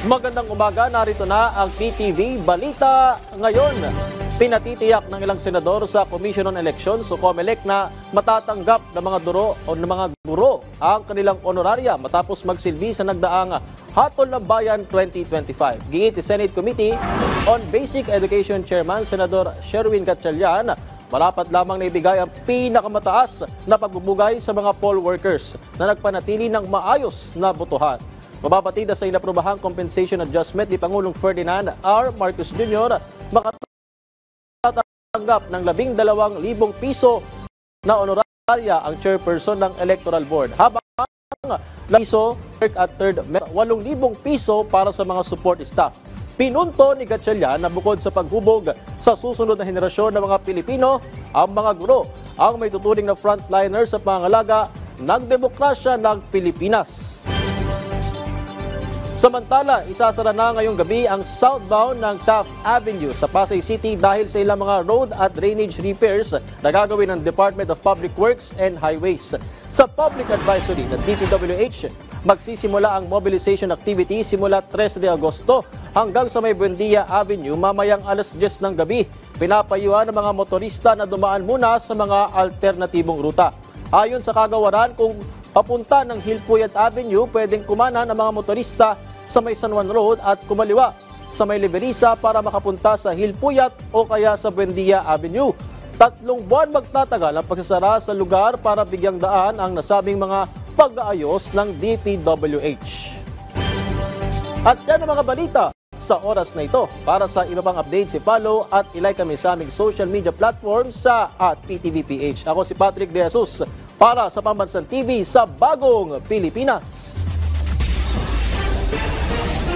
Magandang umaga, narito na ang PTV Balita ngayon. Pinatitiyak ng ilang senador sa Commission on Elections o COMELEC na matatanggap ng mga guro ang kanilang honoraria matapos magsilbi sa nagdaang Hatol ng Bayan 2025. Giit ni Senate Committee on Basic Education Chairman Senador Sherwin Gatchalian, malapat lamang na ibigay ang pinakamataas na pagbubugay sa mga poll workers na nagpanatili ng maayos na botohan. Mababatida sa inaprobahang compensation adjustment ni Pangulong Ferdinand R. Marcos Jr. makatatanggap ng 12,000 piso na honoraria ang chairperson ng Electoral Board. Habang piso at third 8,000 piso para sa mga support staff. Pinunto ni Gatchalian na bukod sa paghubog sa susunod na henerasyon ng mga Pilipino, ang mga guro ang may tuturing na frontliners sa pangangalaga ng demokrasya ng Pilipinas. Samantala, isasara na ngayong gabi ang southbound ng Taft Avenue sa Pasay City dahil sa ilang mga road at drainage repairs na gagawin ng Department of Public Works and Highways. Sa public advisory ng DPWH, magsisimula ang mobilization activity simula 13 de Agosto hanggang sa may Buendia Avenue mamayang alas 10 ng gabi. Pinapayuhan ng mga motorista na dumaan muna sa mga alternatibong ruta. Ayon sa kagawaran, kung papunta ng Hilpuyat Avenue, pwedeng kumana ng mga motorista sa may San Juan Road at kumaliwa sa may Liberisa para makapunta sa Hilpuyat o kaya sa Buendia Avenue. 3 buwan magtatagal ang pagsasara sa lugar para bigyang daan ang nasabing mga pag-aayos ng DPWH. At yan ang mga balita sa oras na ito. Para sa iba pang updates, i-follow at ilike kami sa aming social media platforms sa @PTVPH. Ako si Patrick De Jesus para sa Pambansang TV sa Bagong Pilipinas.